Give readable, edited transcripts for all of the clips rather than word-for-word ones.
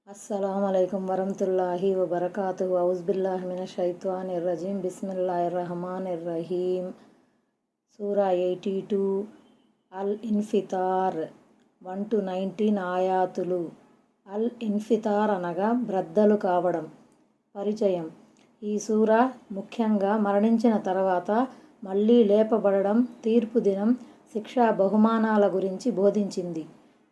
अस्सलामुअलैकुम वरहमतुल्लाहि वबरकातुहु औज़ुबिल्लाहि मिनश्शैत्वानिर्रजीम बिस्मिल्लाहिर्रहमानिर्रहीम सूरा 82 అల్ ఇన్ఫితార్ 1-19 ఆయాతులు. అల్ ఇన్ఫితార్ అనగా బ్రద్దలు కావడం. పరిచయం. ఈ సూరా ముఖ్యంగా మరణించిన తర్వాత మళ్ళీ లేపబడడం, తీర్పు దినం, శిక్షా బహుమానాల గురించి బోధించింది.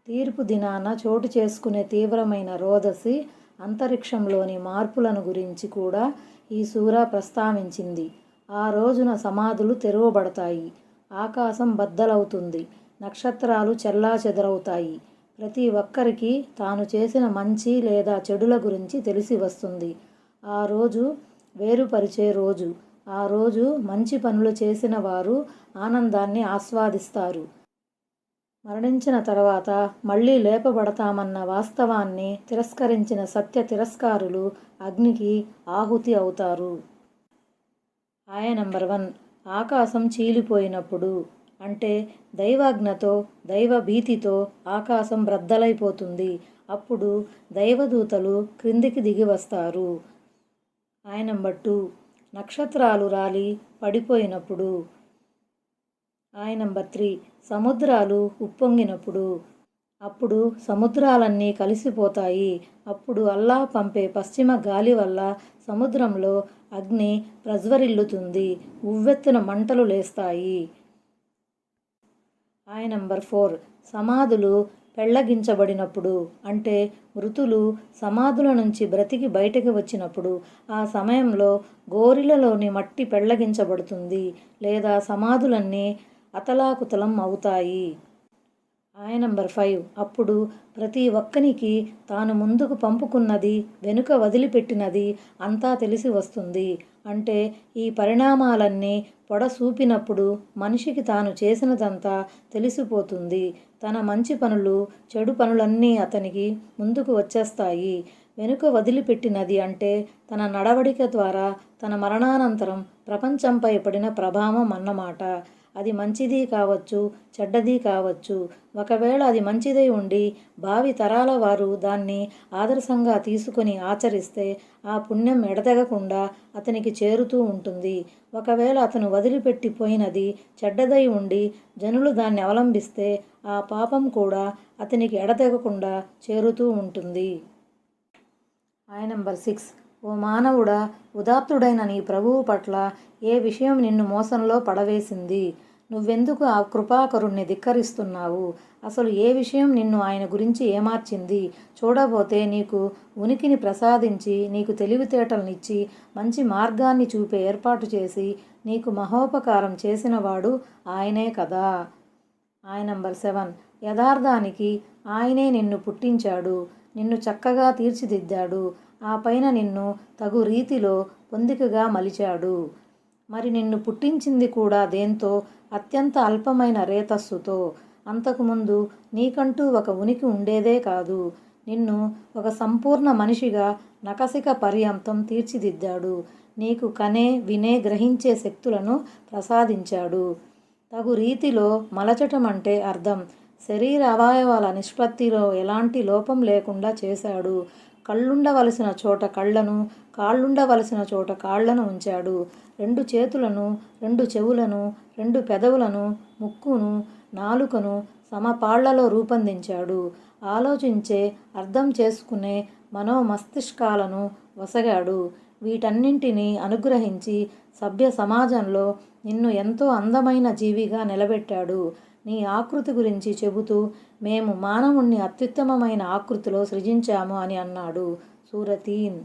తీర్పు దినాన చోటు చేసుకునే తీవ్రమైన రోదసి, అంతరిక్షంలోని మార్పులను గురించి కూడా ఈ సూరా ప్రస్తావించింది. ఆ రోజున సమాధులు తెరవబడతాయి, ఆకాశం బద్దలవుతుంది, నక్షత్రాలు చెల్లాచెదరవుతాయి. ప్రతి ఒక్కరికి తాను చేసిన మంచి లేదా చెడుల గురించి తెలిసి వస్తుంది. ఆ రోజు వేరుపరిచే రోజు. ఆ రోజు మంచి పనులు చేసిన వారు ఆనందాన్ని ఆస్వాదిస్తారు. మరణించిన తర్వాత మళ్ళీ లేపబడతామన్న వాస్తవాన్ని తిరస్కరించిన సత్య తిరస్కారులు అగ్నికి ఆహుతి అవుతారు. ఆయ నంబర్ 1. ఆకాశం చీలిపోయినప్పుడు, అంటే దైవాజ్ఞతో, దైవభీతితో ఆకాశం బ్రద్దలైపోతుంది. అప్పుడు దైవదూతలు క్రిందికి దిగి వస్తారు. ఆయ నంబర్ 2. నక్షత్రాలు రాలి పడిపోయినప్పుడు. ఆయ నంబర్ 3. సముద్రాలు ఉప్పొంగినప్పుడు. అప్పుడు సముద్రాలన్నీ కలిసిపోతాయి. అప్పుడు అల్లాహ్ పంపే పశ్చిమ గాలి వల్ల సముద్రంలో అగ్ని ప్రజ్వరిల్లుతుంది, ఉవ్వెత్తున మంటలు లేస్తాయి. ఆయ నంబర్ 4. సమాధులు పెళ్లగించబడినప్పుడు, అంటే మృతులు సమాధుల నుంచి బ్రతికి బయటకు వచ్చినప్పుడు. ఆ సమయంలో గోరిలలోని మట్టి పెళ్లగించబడుతుంది, లేదా సమాధులన్నీ అతలాకుతలం అవుతాయి. ఆయ నంబర్ 5. అప్పుడు ప్రతి ఒక్కనికి తాను ముందుకు పంపుకున్నది, వెనుక వదిలిపెట్టినది అంతా తెలిసి వస్తుంది. అంటే ఈ పరిణామాలన్నీ పొడసూపినప్పుడు మనిషికి తాను చేసినదంతా తెలిసిపోతుంది. తన మంచి పనులు, చెడు పనులన్నీ అతనికి ముందుకు వచ్చేస్తాయి. వెనుక వదిలిపెట్టినది అంటే తన నడవడిక ద్వారా తన మరణానంతరం ప్రపంచంపై పడిన ప్రభావం అన్నమాట. అది మంచిది కావచ్చు, చెడ్డది కావచ్చు. ఒకవేళ అది మంచిదై ఉండి భావి తరాల వారు దాన్ని ఆదర్శంగా తీసుకొని ఆచరిస్తే ఆ పుణ్యం ఎడతెగకుండా అతనికి చేరుతూ ఉంటుంది. ఒకవేళ అతను వదిలిపెట్టిపోయినది చెడ్డదై ఉండి జనులు దాన్ని అవలంబిస్తే ఆ పాపం కూడా అతనికి ఎడతెగకుండా చేరుతూ ఉంటుంది. ఆయ నంబర్ 6. ఓ మానవుడా, ఉదాత్తుడైన నీ ప్రభువు పట్ల ఏ విషయం నిన్ను మోసంలో పడవేసింది? నువ్వెందుకు ఆ కృపాకరుణ్ణి ధిక్కరిస్తున్నావు? అసలు ఏ విషయం నిన్ను ఆయన గురించి ఏమార్చింది? చూడబోతే నీకు ఉనికిని ప్రసాదించి, నీకు తెలివితేటలనిచ్చి, మంచి మార్గాన్ని చూపే ఏర్పాటు చేసి, నీకు మహోపకారం చేసినవాడు ఆయనే కదా. ఆయ నంబర్ 7. యథార్థానికి ఆయనే నిన్ను పుట్టించాడు, నిన్ను చక్కగా తీర్చిదిద్దాడు, ఆ పైన నిన్ను తగు రీతిలో పొందికగా మలిచాడు. మరి నిన్ను పుట్టించింది కూడా దేంతో? అత్యంత అల్పమైన రేతస్సుతో. అంతకుముందు నీకంటూ ఒక ఉనికి ఉండేదే కాదు. నిన్ను ఒక సంపూర్ణ మనిషిగా నఖశిఖ పర్యంతం తీర్చిదిద్దాడు. నీకు కనే, వినే, గ్రహించే శక్తులను ప్రసాదించాడు. తగు రీతిలో మలచటం అంటే అర్థం శరీర అవయవాల నిష్పత్తిలో ఎలాంటి లోపం లేకుండా చేశాడు. కళ్ళుండవలసిన చోట కళ్ళను, కాళ్ళుండవలసిన చోట కాళ్లను ఉంచాడు. 2 చేతులను, 2 చెవులను, 2 పెదవులను, ముక్కును, నాలుకను సమపాళ్లలో రూపొందించాడు. ఆలోచించే, అర్థం చేసుకునే మనోమస్తిష్కాలను వసగాడు. వీటన్నింటినీ అనుగ్రహించి సభ్య సమాజంలో నిన్ను ఎంతో అందమైన జీవిగా నిలబెట్టాడు. నీ ఆకృతి గురించి చెబుతూ మేము మానవుణ్ణి అత్యుత్తమమైన ఆకృతిలో సృజించాము అని అన్నాడు. సూరతీన్.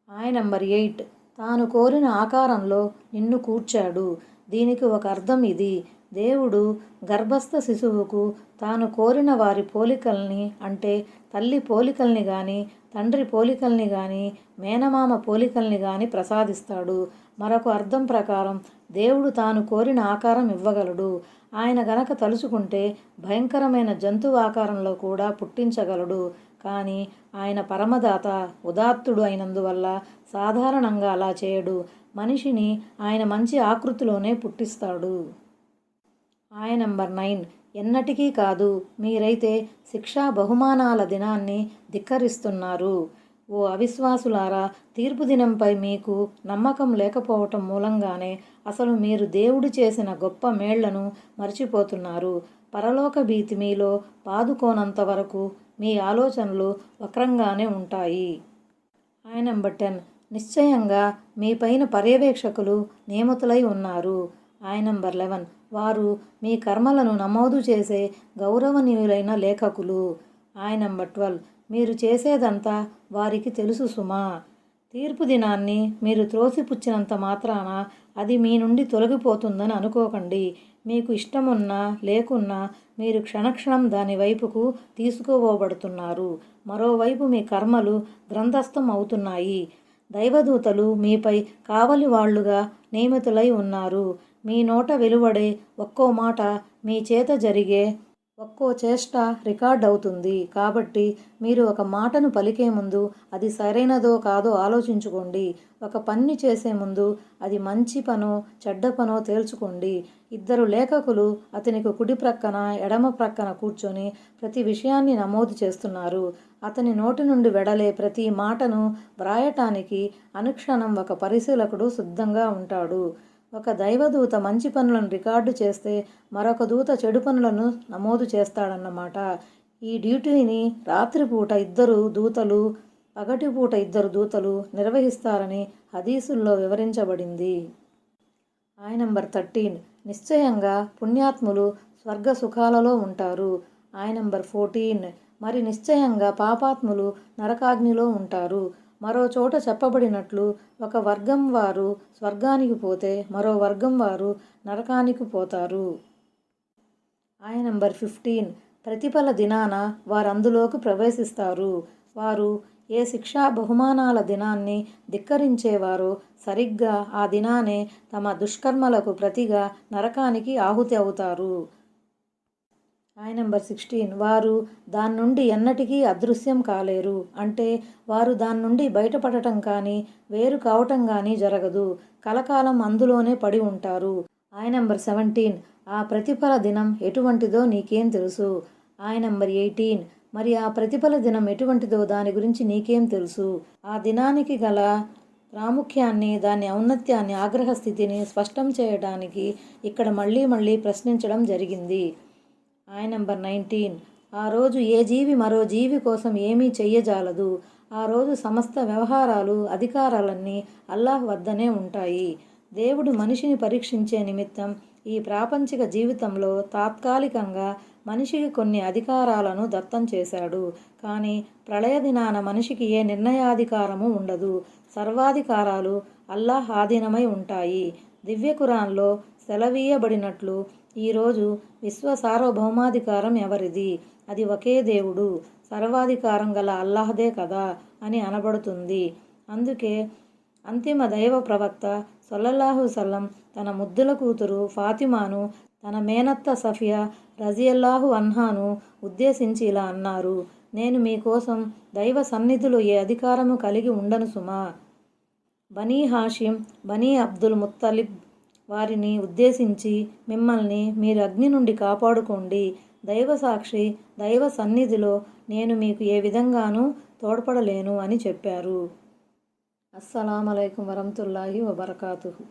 ఆయ నంబర్ 8. తాను కోరిన ఆకారంలో నిన్ను కూర్చాడు. దీనికి ఒక అర్థం ఇది: దేవుడు గర్భస్థ శిశువుకు తాను కోరిన వారి పోలికల్ని, అంటే తల్లి పోలికల్ని గాని, తండ్రి పోలికల్ని గాని, మేనమామ పోలికల్ని గాని ప్రసాదిస్తాడు. మరొక అర్థం ప్రకారం దేవుడు తాను కోరిన ఆకారం ఇవ్వగలడు. ఆయన గనక తలుచుకుంటే భయంకరమైన జంతువు ఆకారంలో కూడా పుట్టించగలడు. కానీ ఆయన పరమదాత, ఉదాత్తుడు అయినందువల్ల సాధారణంగా అలా చేయడు. మనిషిని ఆయన మంచి ఆకృతిలోనే పుట్టిస్తాడు. ఆయ నంబర్ 9. ఎన్నటికీ కాదు. మీరైతే శిక్షా బహుమానాల దినాన్ని ధిక్కరిస్తున్నారు. ఓ అవిశ్వాసులారా, తీర్పు దినంపై మీకు నమ్మకం లేకపోవటం మూలంగానే అసలు మీరు దేవుడు చేసిన గొప్ప మేళ్లను మర్చిపోతున్నారు. పరలోక భీతి మీలో పాదుకోనంత వరకు మీ ఆలోచనలు వక్రంగానే ఉంటాయి. ఆయన నెంబర్ 10, నిశ్చయంగా మీ పైన పర్యవేక్షకులు నియమితులై ఉన్నారు. ఆయన నెంబర్ 11, వారు మీ కర్మలను నమోదు చేసే గౌరవనీయులైన లేఖకులు. ఆయన నెంబర్ 12, మీరు చేసేదంతా వారికి తెలుసు సుమా. తీర్పు దినాన్ని మీరు త్రోసిపుచ్చినంత మాత్రాన అది మీ నుండి తొలగిపోతుందని అనుకోకండి. మీకు ఇష్టమున్నా లేకున్నా మీరు క్షణక్షణం దాని వైపుకు తీసుకుపోబడుతున్నారు. మరోవైపు మీ కర్మలు గ్రంథస్థం అవుతున్నాయి. దైవదూతలు మీపై కావలి వాళ్లుగా నియమితులై ఉన్నారు. మీ నోట వెలువడే ఒక్కో మాట, మీ చేత జరిగే ఒక్కో చేష్ట రికార్డ్ అవుతుంది. కాబట్టి మీరు ఒక మాటను పలికే ముందు అది సరైనదో కాదో ఆలోచించుకోండి. ఒక పని చేసే ముందు అది మంచి పనో చెడ్డ పనో తేల్చుకోండి. 2 లేఖకులు అతనికి కుడి ప్రక్కన ఎడమ ప్రక్కన కూర్చొని ప్రతి విషయాన్ని నమోదు చేస్తున్నారు. అతని నోటి నుండి వెడలే ప్రతి మాటను వ్రాయటానికి అనుక్షణం ఒక పరిశీలకుడు సిద్ధంగా ఉంటాడు. ఒక దైవదూత మంచి పనులను రికార్డు చేస్తే మరొక దూత చెడు పనులను నమోదు చేస్తాడన్నమాట. ఈ డ్యూటీని రాత్రిపూట 2 దూతలు, పగటిపూట 2 దూతలు నిర్వహిస్తారని హదీసుల్లో వివరించబడింది. ఆయన నెంబర్ 13, నిశ్చయంగా పుణ్యాత్ములు స్వర్గ సుఖాలలో ఉంటారు. ఆయన నెంబర్ 14, మరి నిశ్చయంగా పాపాత్ములు నరకాగ్నిలో ఉంటారు. మరో చోట చెప్పబడినట్లు ఒక వర్గం వారు స్వర్గానికి పోతే మరో వర్గం వారు నరకానికి పోతారు. ఆయన నెంబర్ 15, ప్రతిఫల దినాన వారందులోకి ప్రవేశిస్తారు. వారు ఏ శిక్షా బహుమానాల దినాన్ని ధిక్కరించేవారో సరిగ్గా ఆ దినానే తమ దుష్కర్మలకు ప్రతిగా నరకానికి ఆహుతి అవుతారు. ఆయన నెంబర్ 16, వారు దాని నుండి ఎన్నటికీ అదృశ్యం కాలేరు. అంటే వారు దాని నుండి బయటపడటం కానీ వేరు కావటం కానీ జరగదు. కలకాలం అందులోనే పడి ఉంటారు. ఆయన నెంబర్ 17, ఆ ప్రతిఫల దినం ఎటువంటిదో నీకేం తెలుసు. ఆయన నెంబర్ 18, మరి ఆ ప్రతిఫల దినం ఎటువంటిదో దాని గురించి నీకేం తెలుసు. ఆ దినానికి గల ప్రాముఖ్యాన్ని, దాని ఔన్నత్యాన్ని, ఆగ్రహ స్థితిని స్పష్టం చేయడానికి ఇక్కడ మళ్ళీ ప్రశ్నించడం జరిగింది. ఆయన నెంబర్ 19, ఆ రోజు ఏ జీవి మరో జీవి కోసం ఏమీ చెయ్యజాలదు. ఆ రోజు సమస్త వ్యవహారాలు, అధికారాలన్నీ అల్లాహ్ వద్దనే ఉంటాయి. దేవుడు మనిషిని పరీక్షించే నిమిత్తం ఈ ప్రాపంచిక జీవితంలో తాత్కాలికంగా మనిషికి కొన్ని అధికారాలను దత్తం చేశాడు. కానీ ప్రళయ దినాన మనిషికి ఏ నిర్ణయాధికారము ఉండదు. సర్వాధికారాలు అల్లాహ్ ఆధీనమై ఉంటాయి. దివ్య ఖురాన్లో సెలవీయబడినట్లు ఈరోజు విశ్వ సార్వభౌమాధికారం ఎవరిది? అది ఒకే దేవుడు, సర్వాధికారం గల అల్లాహ్దే కదా అని అనబడుతుంది. అందుకే అంతిమ దైవ ప్రవక్త సల్లల్లాహు సల్లం తన ముద్దుల కూతురు ఫాతిమాను, తన మేనత్త సఫియా రజియల్లాహు అన్హాను ఉద్దేశించి ఇలా అన్నారు: నేను మీకోసం దైవ సన్నిధిలో ఏ అధికారము కలిగి ఉండను సుమా. బనీ హాషిం, బనీ అబ్దుల్ ముత్తలిబ్ వారిని ఉద్దేశించి మిమ్మల్ని మీరు అగ్ని నుండి కాపాడుకోండి. దైవ సాక్షి, దైవ సన్నిధిలో నేను మీకు ఏ విధంగానూ తోడ్పడలేను అని చెప్పారు. అస్సలాము అలైకుం వరహ్మతుల్లాహి వబరకాతుహు.